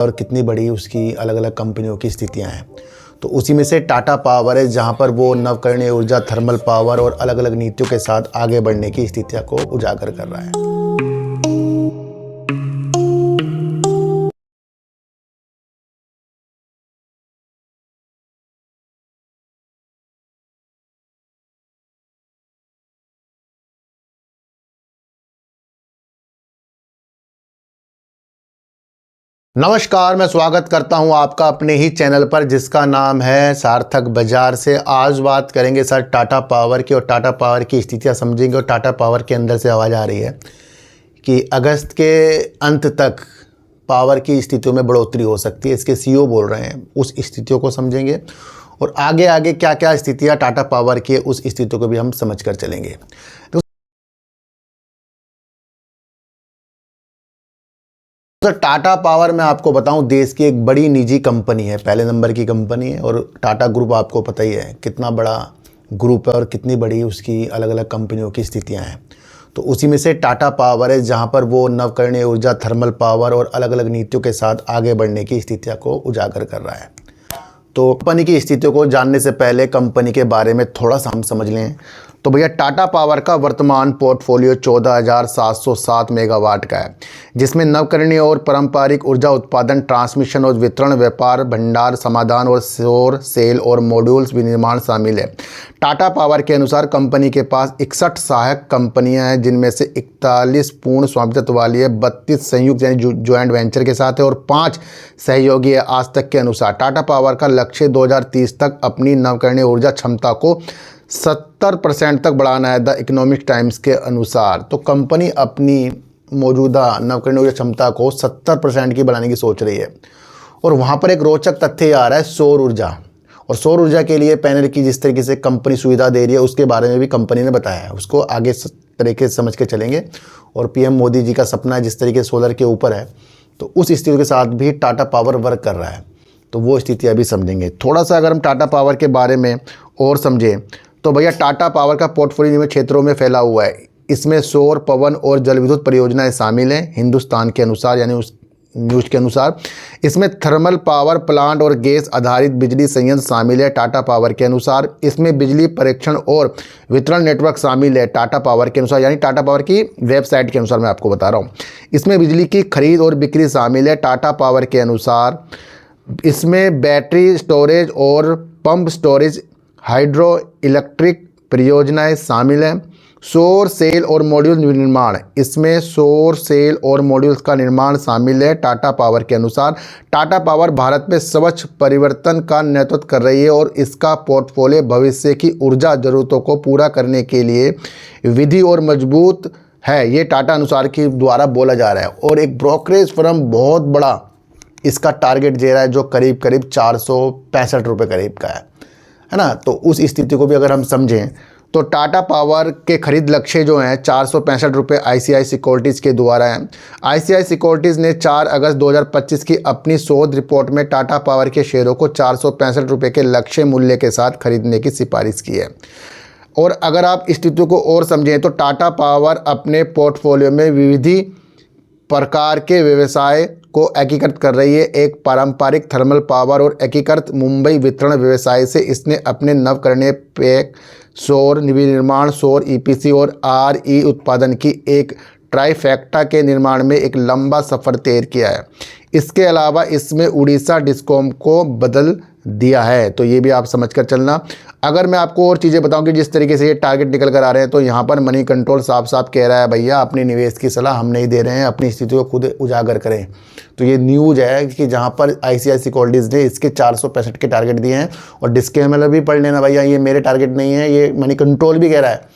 और कितनी बड़ी उसकी अलग अलग कंपनियों की स्थितियां हैं। तो उसी में से टाटा पावर है, जहां पर वो नवकरणीय ऊर्जा, थर्मल पावर और अलग अलग नीतियों के साथ आगे बढ़ने की स्थितियों को उजागर कर रहा है। नमस्कार, मैं स्वागत करता हूं आपका अपने ही चैनल पर जिसका नाम है सार्थक बाजार से। आज बात करेंगे सर टाटा पावर की, और टाटा पावर की स्थितियां समझेंगे। और टाटा पावर के अंदर से आवाज़ आ रही है कि अगस्त के अंत तक पावर की स्थितियों में बढ़ोतरी हो सकती है, इसके सीईओ बोल रहे हैं। उस स्थितियों को समझेंगे और आगे आगे क्या क्या स्थितियाँ टाटा पावर की, उस स्थितियों को भी हम समझ कर चलेंगे। तो टाटा पावर मैं आपको बताऊं, देश की एक बड़ी निजी कंपनी है, पहले नंबर की कंपनी है। और टाटा ग्रुप आपको पता ही है कितना बड़ा ग्रुप है और कितनी बड़ी उसकी अलग अलग कंपनियों की स्थितियां हैं। तो उसी में से टाटा पावर है, जहां पर वो नवकरणीय ऊर्जा, थर्मल पावर और अलग अलग नीतियों के साथ आगे बढ़ने की स्थितियों को उजागर कर रहा है। तो कंपनी की स्थितियों को जानने से पहले कंपनी के बारे में थोड़ा सा हम समझ लें। तो भैया टाटा पावर का वर्तमान पोर्टफोलियो 14,707 मेगावाट का है, जिसमें नवकरणीय और पारंपरिक ऊर्जा उत्पादन, ट्रांसमिशन और वितरण, व्यापार, भंडार, समाधान और सौर सेल और मॉड्यूल्स विनिर्माण शामिल है। टाटा पावर के अनुसार कंपनी के पास 61 सहायक कंपनियां हैं, जिनमें से 41 पूर्ण स्वामित्व वाली है, 32 संयुक्त यानी ज्वाइंट वेंचर के साथ है और 5 सहयोगी है। आज तक के अनुसार टाटा पावर का लक्ष्य 2030 तक अपनी नवकरणीय ऊर्जा क्षमता को 70% तक बढ़ाना है, द इकोनॉमिक टाइम्स के अनुसार। तो कंपनी अपनी मौजूदा नवकरणीय ऊर्जा क्षमता को 70% की बढ़ाने की सोच रही है। और वहाँ पर एक रोचक तथ्य आ रहा है सौर ऊर्जा। और सौर ऊर्जा के लिए पैनल की जिस तरीके से कंपनी सुविधा दे रही है, उसके बारे में भी कंपनी ने बताया है। उसको आगे तरीके से समझ के चलेंगे। और पीएम मोदी जी का सपना है जिस तरीके सोलर के ऊपर है, तो उस स्थिति के साथ भी टाटा पावर वर्क कर रहा है। तो वो स्थितियाँ भी समझेंगे। थोड़ा सा अगर हम टाटा पावर के बारे में और समझें तो भैया टाटा पावर का पोर्टफोलियो निम्न क्षेत्रों में फैला हुआ है। इसमें सौर, पवन और जल विद्युत परियोजनाएं शामिल हैं, हिंदुस्तान के अनुसार यानी उस न्यूज के अनुसार। इसमें थर्मल पावर प्लांट और गैस आधारित बिजली संयंत्र शामिल है, टाटा पावर के अनुसार। इसमें बिजली परीक्षण और वितरण नेटवर्क शामिल है, टाटा पावर के अनुसार, यानी टाटा पावर की वेबसाइट के अनुसार मैं आपको बता रहा हूँ। इसमें बिजली की खरीद और बिक्री शामिल है, टाटा पावर के अनुसार। इसमें बैटरी स्टोरेज और पंप स्टोरेज, हाइड्रो इलेक्ट्रिक परियोजनाएं शामिल हैं। सौर सेल और मॉड्यूल निर्माण, इसमें सौर सेल और मॉड्यूल्स का निर्माण शामिल है, टाटा पावर के अनुसार। टाटा पावर भारत में स्वच्छ परिवर्तन का नेतृत्व कर रही है और इसका पोर्टफोलियो भविष्य की ऊर्जा जरूरतों को पूरा करने के लिए विधि और मजबूत है, ये टाटा अनुसार के द्वारा बोला जा रहा है। और एक ब्रोकरेज फर्म बहुत बड़ा इसका टारगेट दे रहा है, जो करीब करीब 465 रुपये करीब का है ना। तो उस स्थिति को भी अगर हम समझें तो टाटा पावर के खरीद लक्ष्य जो हैं 465 रुपये आईसीआई सिक्योरिटीज़ के द्वारा हैं। आईसीआई सिक्योरिटीज़ ने 4 अगस्त 2025 की अपनी शोध रिपोर्ट में टाटा पावर के शेयरों को 465 रुपये के लक्ष्य मूल्य के साथ खरीदने की सिफारिश की है। और अगर आप स्थिति को और समझें तो टाटा पावर अपने पोर्टफोलियो में विविध प्रकार के व्यवसाय को एकीकृत कर रही है। एक पारंपरिक थर्मल पावर और एकीकृत मुंबई वितरण व्यवसाय से इसने अपने नवकरणीय पैक, सौर विनिर्माण, सौर ईपीसी और आरई उत्पादन की एक ट्राइफैक्टा के निर्माण में एक लंबा सफ़र तय किया है। इसके अलावा इसमें उड़ीसा डिस्कॉम को बदल दिया है। तो ये भी आप समझ कर चलना। अगर मैं आपको और चीज़ें बताऊं कि जिस तरीके से ये टारगेट निकल कर आ रहे हैं, तो यहाँ पर मनी कंट्रोल साफ साफ कह रहा है, भैया अपनी निवेश की सलाह हम नहीं दे रहे हैं, अपनी स्थिति को खुद उजागर करें। तो ये न्यूज़ है कि जहाँ पर आईसीआई सिक्योरिटीज़ ने इसके 465 के टारगेट दिए हैं। और डिस्क्लेमर भी पढ़ लेना भैया, ये मेरे टारगेट नहीं है, ये मनी कंट्रोल भी कह रहा है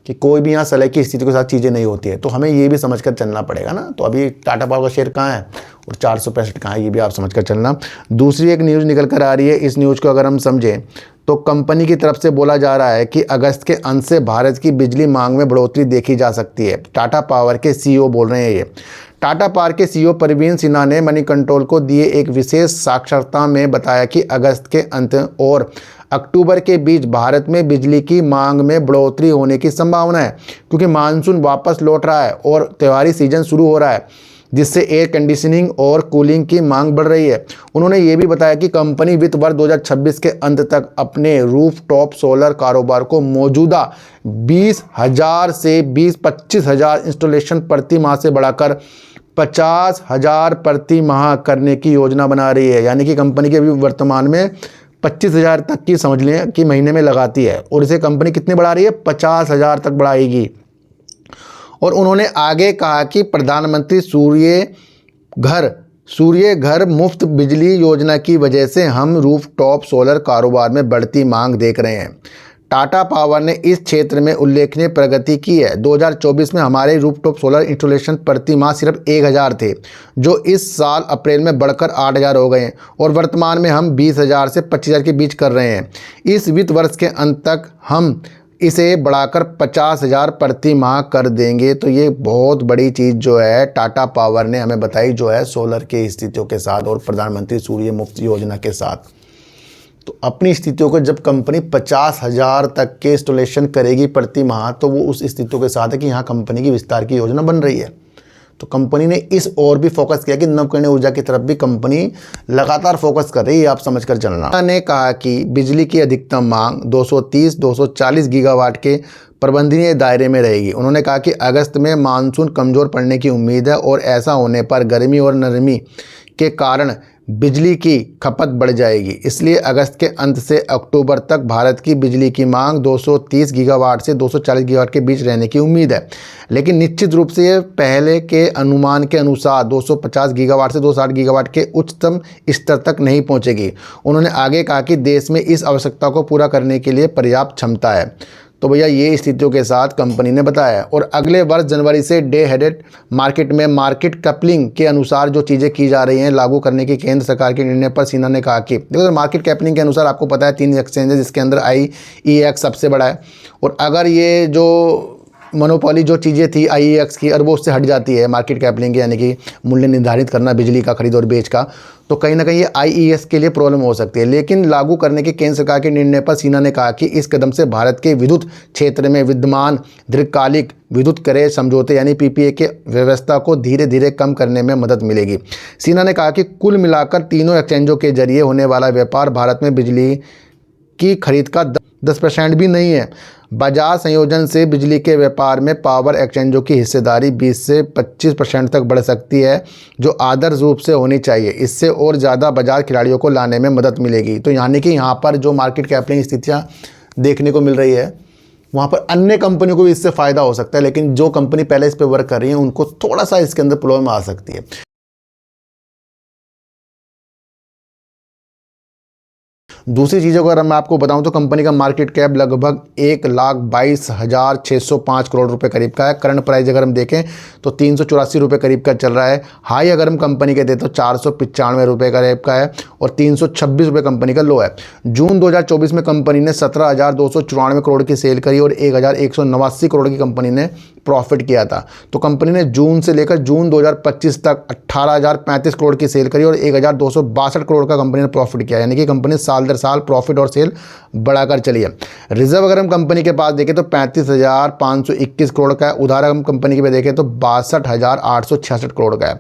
कि कोई भी यहाँ सलाह की स्थिति के साथ चीज़ें नहीं होती है। तो हमें ये भी समझकर चलना पड़ेगा ना। तो अभी टाटा पावर का शेयर कहाँ है और 465 कहाँ है, ये भी आप समझकर चलना। दूसरी एक न्यूज़ निकल कर आ रही है। इस न्यूज़ को अगर हम समझें तो कंपनी की तरफ से बोला जा रहा है कि अगस्त के अंत से भारत की बिजली मांग में बढ़ोतरी देखी जा सकती है। टाटा पावर के सीईओ बोल रहे हैं ये। टाटा पावर के सीईओ परवीन सिन्हा ने मनी कंट्रोल को दिए एक विशेष साक्षात्कार में बताया कि अगस्त के अंत और अक्टूबर के बीच भारत में बिजली की मांग में बढ़ोतरी होने की संभावना है, क्योंकि मानसून वापस लौट रहा है और त्योहारी सीजन शुरू हो रहा है। जिससे एयर कंडीशनिंग और कूलिंग की मांग बढ़ रही है। उन्होंने ये भी बताया कि कंपनी वित्त वर्ष 2026 के अंत तक अपने रूफटॉप सोलर कारोबार को मौजूदा 20,000 से 25,000 इंस्टॉलेशन प्रति माह से बढ़ाकर 50,000 प्रति माह करने की योजना बना रही है। यानी कि कंपनी के अभी वर्तमान में 25,000 तक की समझ लें कि महीने में लगाती है, और इसे कंपनी कितने बढ़ा रही है, 50,000 तक बढ़ाएगी। और उन्होंने आगे कहा कि प्रधानमंत्री सूर्य घर मुफ्त बिजली योजना की वजह से हम रूफटॉप सोलर कारोबार में बढ़ती मांग देख रहे हैं। टाटा पावर ने इस क्षेत्र में उल्लेखनीय प्रगति की है। 2024 में हमारे रूफटॉप सोलर इंस्टॉलेशन प्रति माह सिर्फ 1,000 थे, जो इस साल अप्रैल में बढ़कर 8,000 हो गए हैं, और वर्तमान में हम 20,000 से 25,000 के बीच कर रहे हैं। इस वित्त वर्ष के अंत तक हम इसे बढ़ाकर 50,000 प्रति माह कर देंगे। तो ये बहुत बड़ी चीज़ जो है टाटा पावर ने हमें बताई, जो है सोलर के स्थितियों के साथ और प्रधानमंत्री सूर्य मुफ्त योजना के साथ। तो अपनी स्थितियों को जब कंपनी 50,000 तक के इंस्टॉलेशन करेगी प्रति माह, तो वो उस स्थितियों के साथ है कि यहाँ कंपनी की विस्तार की योजना बन रही है। तो कंपनी ने इस ओर भी फोकस किया कि नवकरणीय ऊर्जा की तरफ भी कंपनी लगातार फोकस कर रही है, आप समझ कर चलना। उन्होंने कहा कि बिजली की अधिकतम मांग 230-240 गीगावाट के प्रबंधनीय दायरे में रहेगी। उन्होंने कहा कि अगस्त में मानसून कमज़ोर पड़ने की उम्मीद है, और ऐसा होने पर गर्मी और नरमी के कारण बिजली की खपत बढ़ जाएगी। इसलिए अगस्त के अंत से अक्टूबर तक भारत की बिजली की मांग 230 गीगावाट से 240 गीगावाट के बीच रहने की उम्मीद है, लेकिन निश्चित रूप से ये पहले के अनुमान के अनुसार 250 गीगावाट से 260 गीगावाट के उच्चतम स्तर तक नहीं पहुंचेगी। उन्होंने आगे कहा कि देश में इस आवश्यकता को पूरा करने के लिए पर्याप्त क्षमता है। तो भैया ये स्थितियों के साथ कंपनी ने बताया। और अगले वर्ष जनवरी से डे हेडेड मार्केट में मार्केट कपलिंग के अनुसार जो चीज़ें की जा रही हैं लागू करने की केंद्र सरकार के निर्णय पर सिन्हा ने कहा कि देखो, मार्केट कपलिंग के अनुसार आपको पता है 3 एक्सचेंज है, जिसके अंदर IEX सबसे बड़ा है। और अगर ये जो मोनोपोली जो चीज़ें थी IEX की, और वो उससे हट जाती है मार्केट कैपलिंग की, यानी कि मूल्य निर्धारित करना बिजली का खरीद और बेच का, तो कहीं ना कहीं ये IEX के लिए प्रॉब्लम हो सकती है। लेकिन लागू करने के केंद्र सरकार के निर्णय पर सिन्हा ने कहा कि इस कदम से भारत के विद्युत क्षेत्र में विद्यमान दीर्घकालिक विद्युत क्रय समझौते यानी PPA के व्यवस्था को धीरे धीरे कम करने में मदद मिलेगी। सिन्हा ने कहा कि कुल मिलाकर तीनों एक्सचेंजों के जरिए होने वाला व्यापार भारत में बिजली की खरीद का 10% भी नहीं है। बाजार संयोजन से बिजली के व्यापार में पावर एक्सचेंजों की हिस्सेदारी 20 से 25% तक बढ़ सकती है, जो आदर्श रूप से होनी चाहिए। इससे और ज़्यादा बाजार खिलाड़ियों को लाने में मदद मिलेगी। तो यानी कि यहाँ पर जो मार्केट कैपलिंग स्थितियाँ देखने को मिल रही है, वहाँ पर अन्य कंपनियों को भी इससे फ़ायदा हो सकता है, लेकिन जो कंपनी पहले इस पर वर्क कर रही है उनको थोड़ा सा इसके अंदर प्रॉब्लम आ सकती है। दूसरी चीज़ अगर मैं आपको बताऊं तो कंपनी का मार्केट कैप लगभग 1,22,605 करोड़ रुपए करीब का है। करंट प्राइस अगर हम देखें तो 384 रुपये करीब का चल रहा है। हाई अगर हम कंपनी के दें तो 495 रुपये करीब का है, और 326 रुपये कंपनी का लो है। जून 2024 में कंपनी ने 17,294 करोड़ की सेल करी, और 1,189 करोड़ की कंपनी ने प्रॉफिट किया था। तो कंपनी ने जून से लेकर जून 2025 तक 18,035 करोड़ की सेल करी, और 1,262 करोड़ का कंपनी ने प्रॉफिट किया। यानी कि कंपनी साल दर साल प्रॉफिट और सेल बढ़ाकर चली है। रिजर्व अगर हम कंपनी के पास देखें तो 35,521 करोड़ का है। उधार हम कंपनी के पे देखें तो 62,866 करोड़ का है।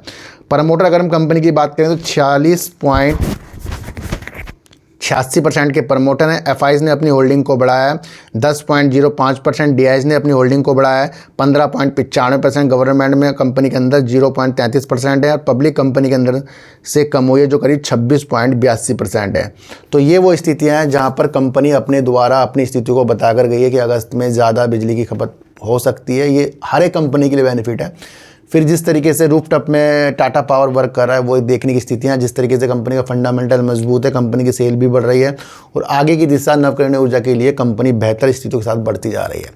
प्रमोटर अगर हम कंपनी की बात करें तो 46.86% के प्रमोटर हैं। FIs ने अपनी होल्डिंग को बढ़ाया है 10.05%। DIs ने अपनी होल्डिंग को बढ़ाया है 15.95%। गवर्नमेंट में कंपनी के अंदर 0.33% है, और पब्लिक कंपनी के अंदर से कम हुई है जो करीब 26.82% है। तो ये वो स्थितियाँ हैं जहाँ पर कंपनी अपने द्वारा अपनी स्थिति को बताकर गई है कि अगस्त में ज़्यादा बिजली की खपत हो सकती है। ये हर एक कंपनी के लिए बेनिफिट है। फिर जिस तरीके से रूफटॉप में टाटा पावर वर्क कर रहा है वो देखने की स्थितियाँ, जिस तरीके से कंपनी का फंडामेंटल मजबूत है, कंपनी की सेल भी बढ़ रही है, और आगे की दिशा नवकरणीय ऊर्जा के लिए कंपनी बेहतर स्थितियों के साथ बढ़ती जा रही है।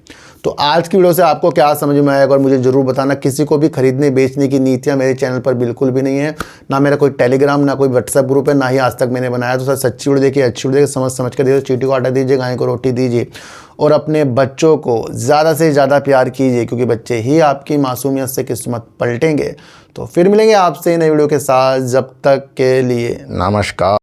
तो आज की वीडियो से आपको क्या समझ में आएगा, और मुझे ज़रूर बताना। किसी को भी खरीदने बेचने की नीतियाँ मेरे चैनल पर बिल्कुल भी नहीं है, ना मेरा कोई टेलीग्राम, ना कोई व्हाट्सएप ग्रुप है, ना ही आज तक मैंने बनाया। तो सर सच्ची वीडियो देखिए, अच्छी वीडियो देखिए, समझ कर देखिए। चीटी को आटा दीजिए, गाय को रोटी दीजिए, और अपने बच्चों को ज़्यादा से ज़्यादा प्यार कीजिए, क्योंकि बच्चे ही आपकी मासूमियत से किस्मत पलटेंगे। तो फिर मिलेंगे आपसे नई वीडियो के साथ, जब तक के लिए नमस्कार।